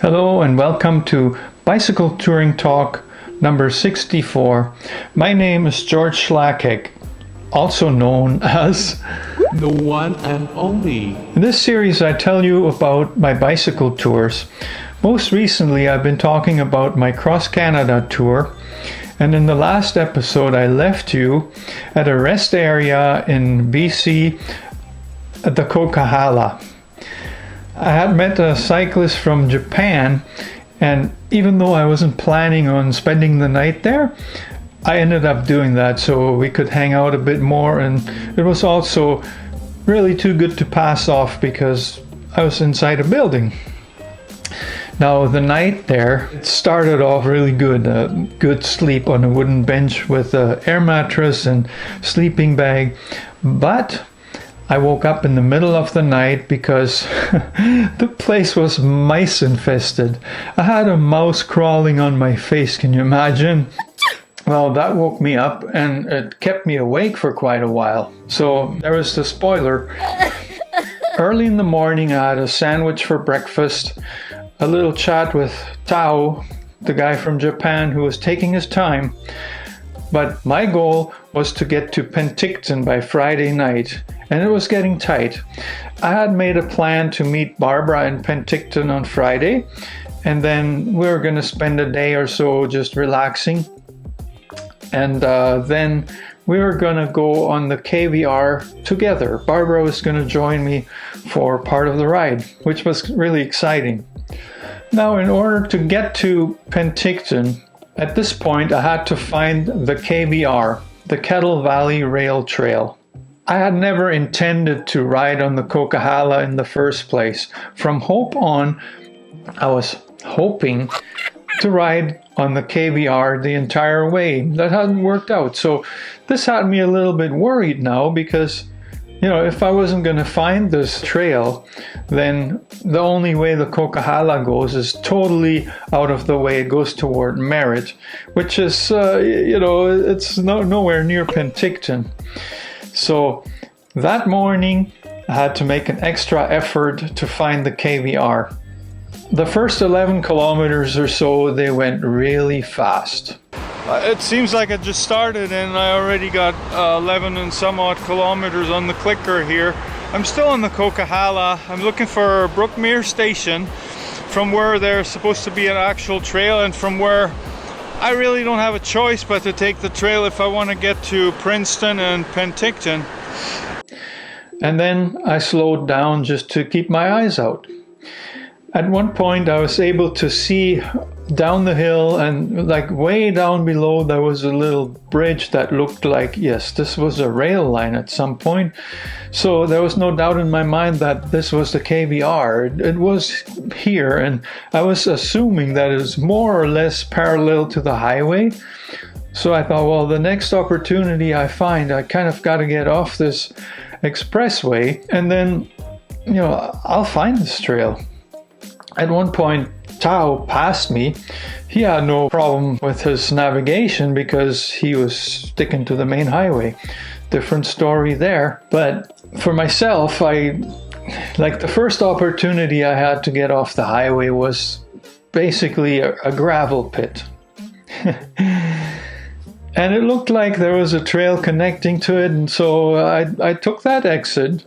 Hello and welcome to Bicycle Touring Talk number 64. My name is George Schlacek, also known as the one and only. In this series I tell you about my bicycle tours. Most recently I've been talking about my Cross Canada tour, and in the last episode I left you at a rest area in BC at the Coquihalla. I had met a cyclist from Japan, and even though I wasn't planning on spending the night there, I ended up doing that so we could hang out a bit more, and it was also really too good to pass off because I was inside a building. Now the night there, it started off really good. A good sleep on a wooden bench with an air mattress and sleeping bag, but I woke up in the middle of the night because the place was mice infested. I had a mouse crawling on my face, can you imagine? Well, that woke me up and it kept me awake for quite a while. So there was the spoiler. Early in the morning I had a sandwich for breakfast, a little chat with Tao, the guy from Japan who was taking his time. But my goal was to get to Penticton by Friday night, and it was getting tight. I had made a plan to meet Barbara in Penticton on Friday, and then we were going to spend a day or so just relaxing. And then we were going to go on the KVR together. Barbara was going to join me for part of the ride, which was really exciting. Now, in order to get to Penticton, at this point, I had to find the KVR, the Kettle Vally Rail Trail. I had never intended to ride on the Coquihalla in the first place. From Hope on, I was hoping to ride on the KVR the entire way. That hadn't worked out. So this had me a little bit worried now because, you know, if I wasn't going to find this trail, then the only way the Coquihalla goes is totally out of the way. It goes toward Merritt, which is, it's nowhere near Penticton. So that morning, I had to make an extra effort to find the KVR. The first 11 kilometers or so, they went really fast. It seems like it just started and I already got 11 and some odd kilometers on the clicker here. I'm still on the Coquihalla. I'm looking for Brookmere station, from where there's supposed to be an actual trail and from where I really don't have a choice but to take the trail if I want to get to Princeton and Penticton. And then I slowed down just to keep my eyes out. At one point I was able to see down the hill, and like way down below there was a little bridge that looked like, yes, this was a rail line at some point. So there was no doubt in my mind that this was the KVR. It was here, and I was assuming that it was more or less parallel to the highway. So I thought, well, the next opportunity I find, I kind of got to get off this expressway and then, I'll find this trail. At one point, Tao passed me. He had no problem with his navigation because he was sticking to the main highway. Different story there. But for myself, the first opportunity I had to get off the highway was basically a gravel pit. And it looked like there was a trail connecting to it, and so I took that exit.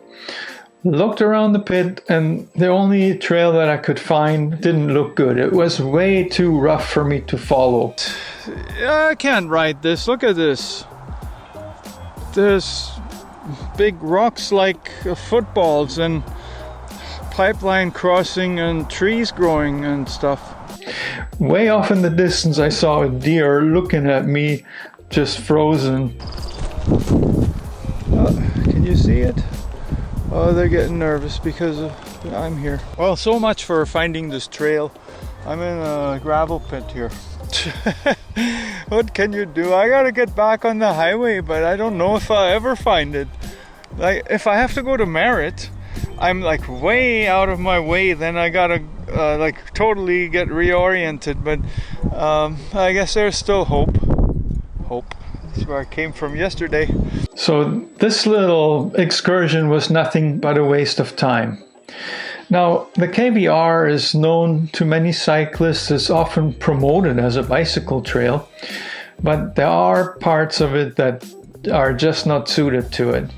Looked around the pit, and the only trail that I could find didn't look good. It was way too rough for me to follow. I can't ride this. Look at this. There's big rocks like footballs and pipeline crossing and trees growing and stuff. Way off in the distance I saw a deer looking at me, just frozen. Can you see it? Oh, they're getting nervous because I'm here. Well, so much for finding this trail. I'm in a gravel pit here. What can you do? I gotta get back on the highway, but I don't know if I'll ever find it. Like, if I have to go to Merritt, I'm like way out of my way, then I gotta totally get reoriented. But I guess there's still hope. That's where I came from yesterday. So this little excursion was nothing but a waste of time. Now, the KVR is known to many cyclists, is often promoted as a bicycle trail, but there are parts of it that are just not suited to it.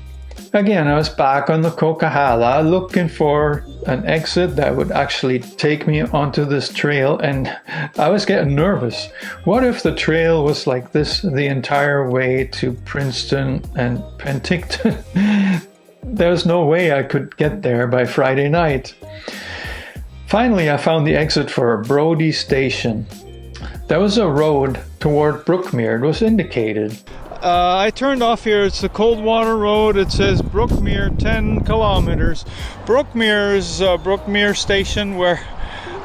Again, I was back on the Coquihalla looking for an exit that would actually take me onto this trail, and I was getting nervous. What if the trail was like this the entire way to Princeton and Penticton? There's no way I could get there by Friday night. Finally, I found the exit for Brody Station. There was a road toward Brookmere. It was indicated. I turned off here. It's the Coldwater Road. It says Brookmere, 10 kilometers. Brookmere is Brookmere Station, where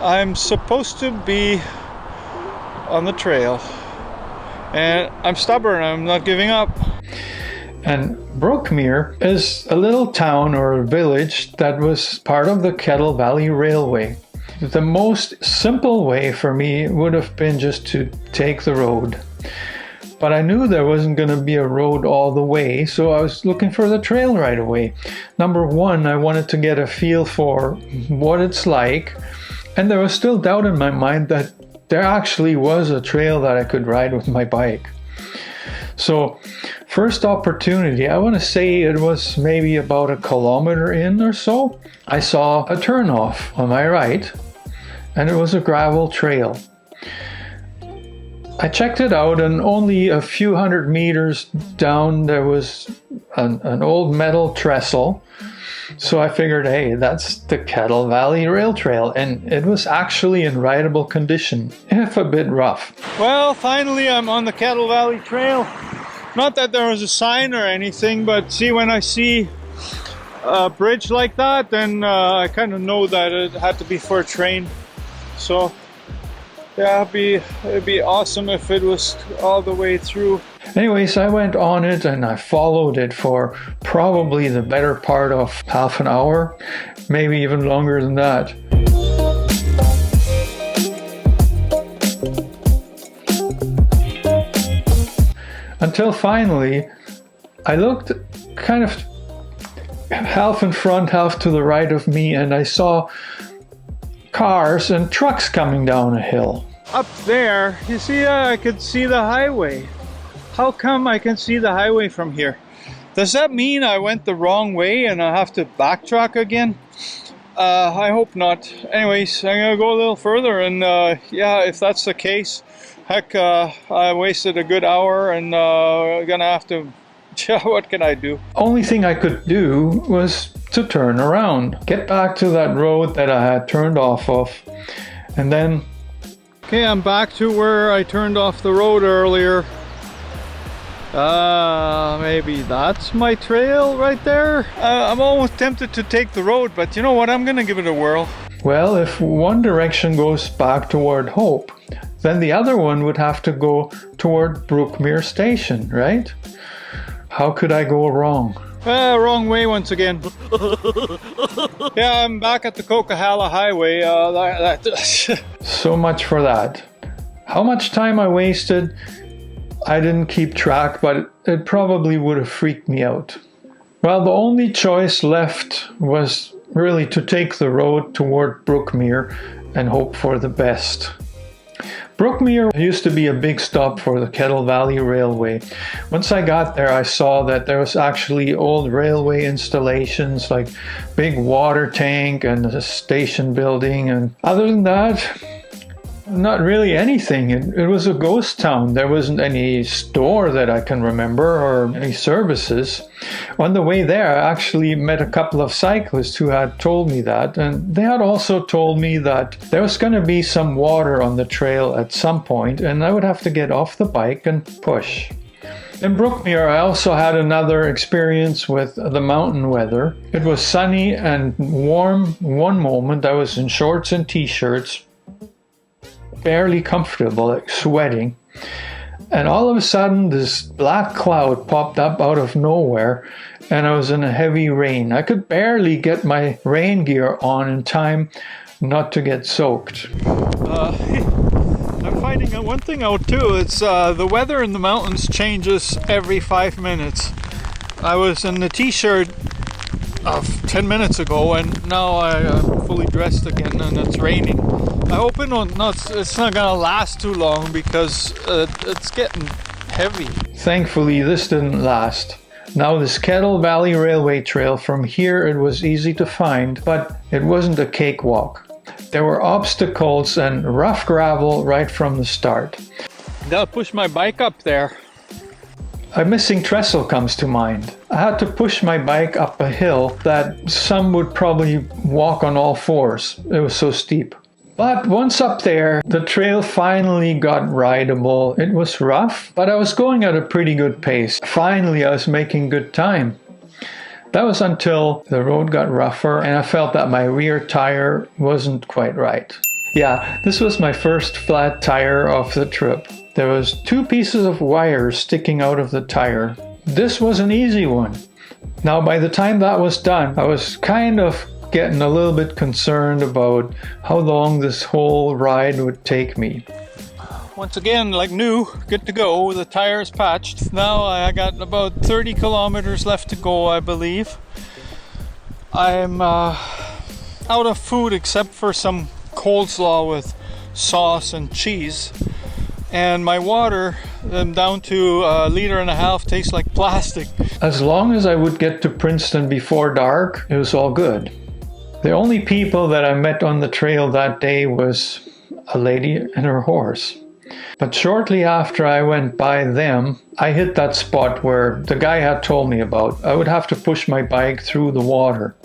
I'm supposed to be on the trail. And I'm stubborn. I'm not giving up. And Brookmere is a little town or village that was part of the Kettle Vally Railway. The most simple way for me would have been just to take the road. But I knew there wasn't going to be a road all the way, so I was looking for the trail right away. Number one, I wanted to get a feel for what it's like, and there was still doubt in my mind that there actually was a trail that I could ride with my bike. So, first opportunity, I want to say it was maybe about a kilometer in or so, I saw a turnoff on my right, and it was a gravel trail. I checked it out, and only a few hundred meters down there was an old metal trestle. So I figured, hey, that's the Kettle Vally Rail Trail, and it was actually in rideable condition, if a bit rough. Well, finally I'm on the Kettle Vally Trail. Not that there was a sign or anything, but see, when I see a bridge like that, then I kind of know that it had to be for a train. So yeah, it'd be awesome if it was all the way through. Anyways, I went on it and I followed it for probably the better part of half an hour, maybe even longer than that. Until finally, I looked kind of half in front, half to the right of me, and I saw cars and trucks coming down a hill. Up there, you see, I could see the highway. How come I can see the highway from here? Does that mean I went the wrong way and I have to backtrack again? I hope not. Anyways, I'm gonna go a little further, and yeah, if that's the case, heck, I wasted a good hour, and gonna have to, what can I do? Only thing I could do was to turn around, get back to that road that I had turned off of, and then... Okay, I'm back to where I turned off the road earlier. Maybe that's my trail right there. I'm almost tempted to take the road, but you know what, I'm gonna give it a whirl. Well, if one direction goes back toward Hope, then the other one would have to go toward Brookmere Station, right? How could I go wrong? Wrong way once again. Yeah, I'm back at the Coquihalla Highway. So much for that. How much time I wasted, I didn't keep track, but it probably would have freaked me out. Well, the only choice left was really to take the road toward Brookmere and hope for the best. Brookmere used to be a big stop for the Kettle Vally Railway. Once I got there, I saw that there was actually old railway installations like big water tank and a station building, and other than that, not really anything. It was a ghost town. There wasn't any store that I can remember or any services. On the way there, I actually met a couple of cyclists who had told me that, and they had also told me that there was going to be some water on the trail at some point, and I would have to get off the bike and push. In Brookmere, I also had another experience with the mountain weather. It was sunny and warm one moment. I was in shorts and t-shirts, barely comfortable, like sweating, and all of a sudden this black cloud popped up out of nowhere, and I was in a heavy rain. I could barely get my rain gear on in time not to get soaked. I'm finding one thing out too. It's the weather in the mountains changes every 5 minutes. I was in the t-shirt of 10 minutes ago, and now I'm fully dressed again, and it's raining. I hope it's not gonna last too long because it's getting heavy. Thankfully, this didn't last. Now this Kettle Vally Railway Trail, from here it was easy to find, but it wasn't a cakewalk. There were obstacles and rough gravel right from the start. Gotta push my bike up there. A missing trestle comes to mind. I had to push my bike up a hill that some would probably walk on all fours. It was so steep. But once up there, the trail finally got rideable. It was rough, but I was going at a pretty good pace. Finally, I was making good time. That was until the road got rougher and I felt that my rear tire wasn't quite right. Yeah, this was my first flat tire of the trip. There was 2 pieces of wire sticking out of the tire. This was an easy one. Now, by the time that was done, I was kind of getting a little bit concerned about how long this whole ride would take me. Once again, like new, good to go. The tire's patched. Now I got about 30 kilometers left to go, I believe. I'm out of food except for some coleslaw with sauce and cheese. And my water, I'm down to 1.5 liters, tastes like plastic. As long as I would get to Princeton before dark, it was all good. The only people that I met on the trail that day was a lady and her horse. But shortly after I went by them, I hit that spot where the guy had told me about. I would have to push my bike through the water.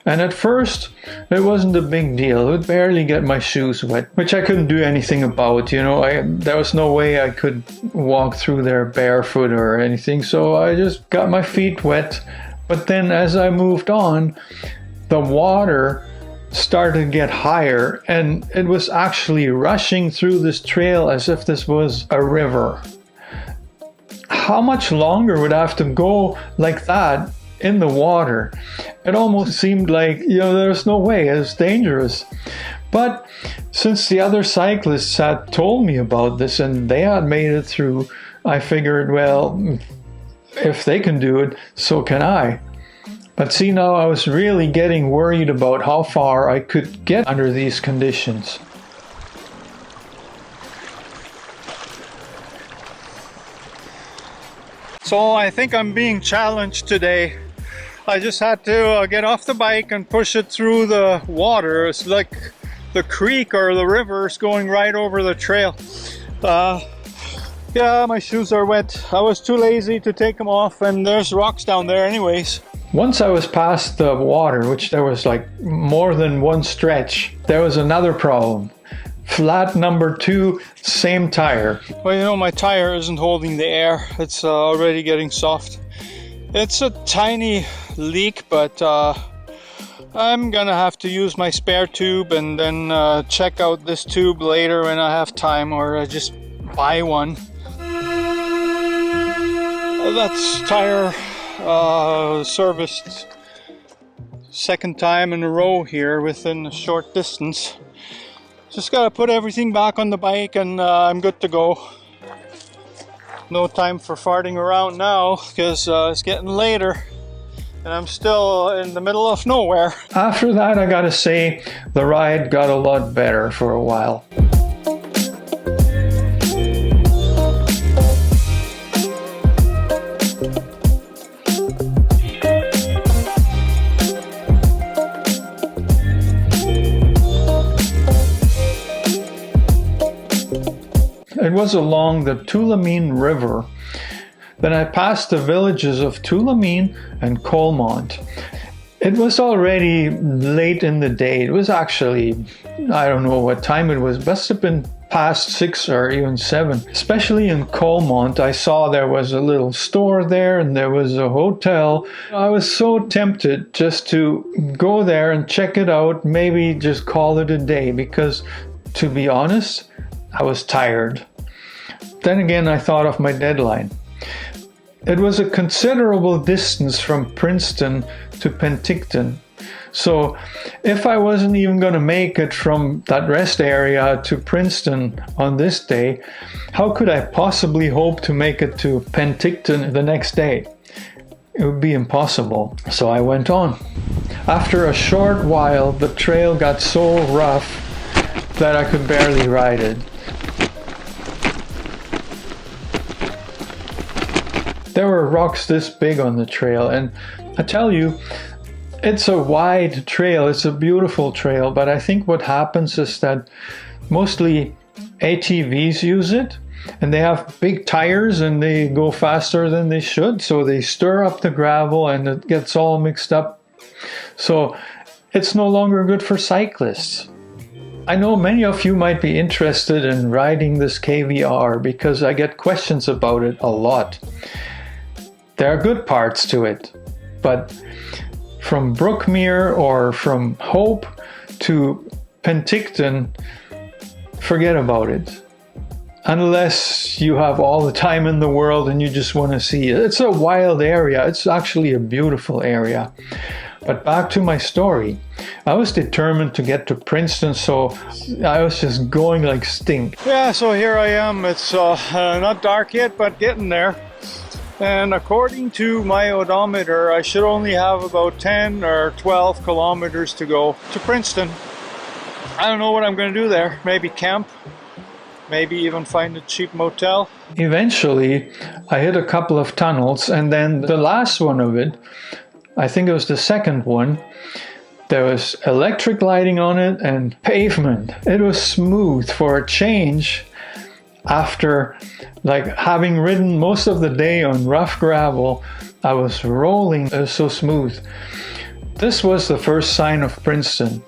And at first, it wasn't a big deal. It would barely get my shoes wet, which I couldn't do anything about. You know, there was no way I could walk through there barefoot or anything. So I just got my feet wet. But then as I moved on, the water started to get higher, and it was actually rushing through this trail as if this was a river. How much longer would I have to go like that in the water? It almost seemed like, there's no way, it's dangerous. But since the other cyclists had told me about this and they had made it through, I figured, well, if they can do it, so can I. But see, now I was really getting worried about how far I could get under these conditions. So I think I'm being challenged today. I just had to get off the bike and push it through the water. It's like the creek or the river is going right over the trail. Yeah, my shoes are wet. I was too lazy to take them off, and there's rocks down there anyways. Once I was past the water, which there was like more than one stretch, there was another problem. Flat number 2, same tire. Well, my tire isn't holding the air. It's already getting soft. It's a tiny leak, but I'm gonna have to use my spare tube and then check out this tube later when I have time, or just buy one. That's tire serviced second time in a row here within a short distance. Just gotta put everything back on the bike and I'm good to go. No time for farting around now because it's getting later and I'm still in the middle of nowhere. After that, I gotta say the ride got a lot better for a while. It was along the Tulameen River. Then I passed the villages of Tulameen and Colmont. It was already late in the day. It was actually, I don't know what time it was, must have been past 6 or even 7. Especially in Colmont, I saw there was a little store there and there was a hotel. I was so tempted just to go there and check it out, maybe just call it a day, because to be honest, I was tired. Then again, I thought of my deadline. It was a considerable distance from Princeton to Penticton. So if I wasn't even going to make it from that rest area to Princeton on this day, how could I possibly hope to make it to Penticton the next day? it would be impossible. So I went on. After a short while, the trail got so rough that I could barely ride it. There were rocks this big on the trail, and I tell you, it's a wide trail, it's a beautiful trail, but I think what happens is that mostly ATVs use it, and they have big tires and they go faster than they should, so they stir up the gravel and it gets all mixed up. So it's no longer good for cyclists. I know many of you might be interested in riding this KVR because I get questions about it a lot. There are good parts to it, but from Brookmere or from Hope to Penticton, forget about it. Unless you have all the time in the world and you just want to see it. It's a wild area. It's actually a beautiful area. But back to my story. I was determined to get to Princeton, so I was just going like stink. Yeah, so here I am. It's not dark yet, but getting there. And according to my odometer, I should only have about 10 or 12 kilometers to go to Princeton. I don't know what I'm going to do there. Maybe camp. Maybe even find a cheap motel. Eventually, I hit a couple of tunnels, and then the last one of it, I think it was the second one, there was electric lighting on it and pavement. It was smooth for a change. After like having ridden most of the day on rough gravel, I was rolling. It was so smooth. This was the first sign of Princeton.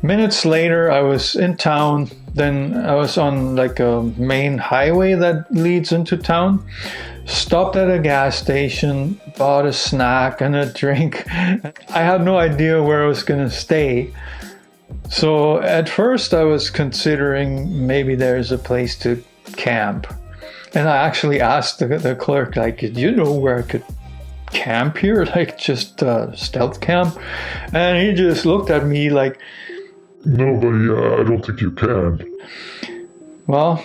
Minutes later, I was in town. Then I was on like a main highway that leads into town. Stopped at a gas station, bought a snack and a drink. I had no idea where I was going to stay. So at first I was considering maybe there's a place to camp. And I actually asked the clerk, like, do you know where I could camp here? Like just stealth camp? And he just looked at me like, no, buddy, I don't think you can. Well,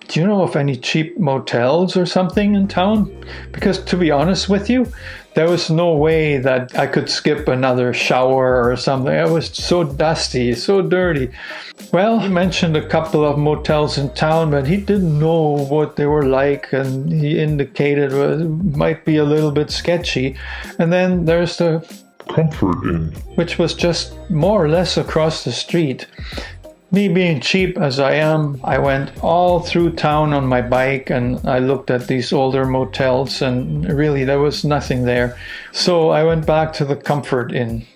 do you know of any cheap motels or something in town? Because to be honest with you, there was no way that I could skip another shower or something. It was so dusty, so dirty. Well, he mentioned a couple of motels in town, but he didn't know what they were like, and he indicated it might be a little bit sketchy. And then there's the Comfort Inn, which was just more or less across the street. Me being cheap as I am, I went all through town on my bike and I looked at these older motels and really there was nothing there. So I went back to the Comfort Inn.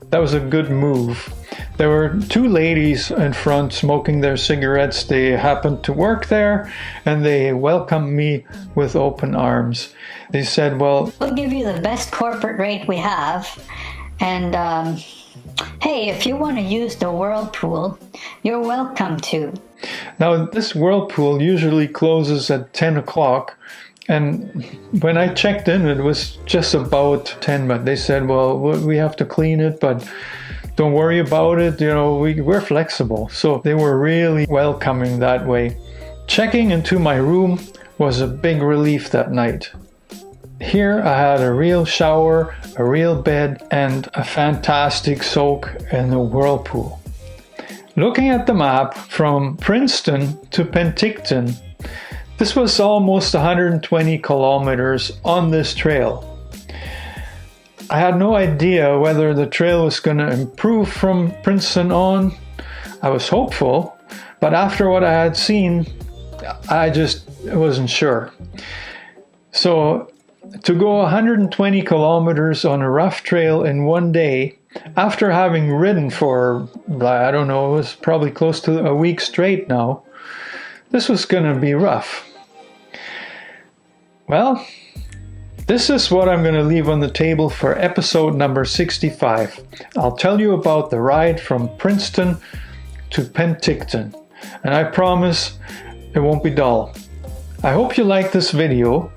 That was a good move. There were two ladies in front smoking their cigarettes. They happened to work there and they welcomed me with open arms. They said, well, we'll give you the best corporate rate we have. And hey, if you want to use the whirlpool, you're welcome to. Now, this whirlpool usually closes at 10 o'clock. And when I checked in, it was just about 10. But they said, well, we have to clean it, but don't worry about it. You know, we're flexible. So they were really welcoming that way. Checking into my room was a big relief that night. Here I had a real shower, a real bed, and a fantastic soak in the whirlpool. Looking at the map from Princeton to Penticton, this was almost 120 kilometers on this trail. I had no idea whether the trail was going to improve from Princeton on. I was hopeful, but after what I had seen, I just wasn't sure. So to go 120 kilometers on a rough trail in one day, after having ridden for, I don't know, it was probably close to a week straight now, this was going to be rough. Well, this is what I'm going to leave on the table for episode number 65. I'll tell you about the ride from Princeton to Penticton, and I promise it won't be dull. I hope you liked this video.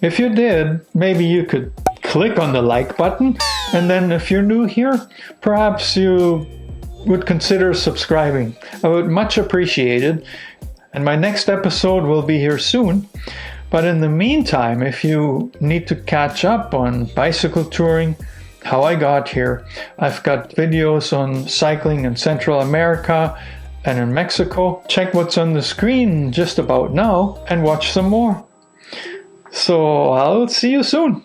If you did, maybe you could click on the like button, and then if you're new here, perhaps you would consider subscribing. I would much appreciate it. And my next episode will be here soon. But in the meantime, if you need to catch up on bicycle touring, how I got here, I've got videos on cycling in Central America and in Mexico. Check what's on the screen just about now and watch some more. So I'll see you soon.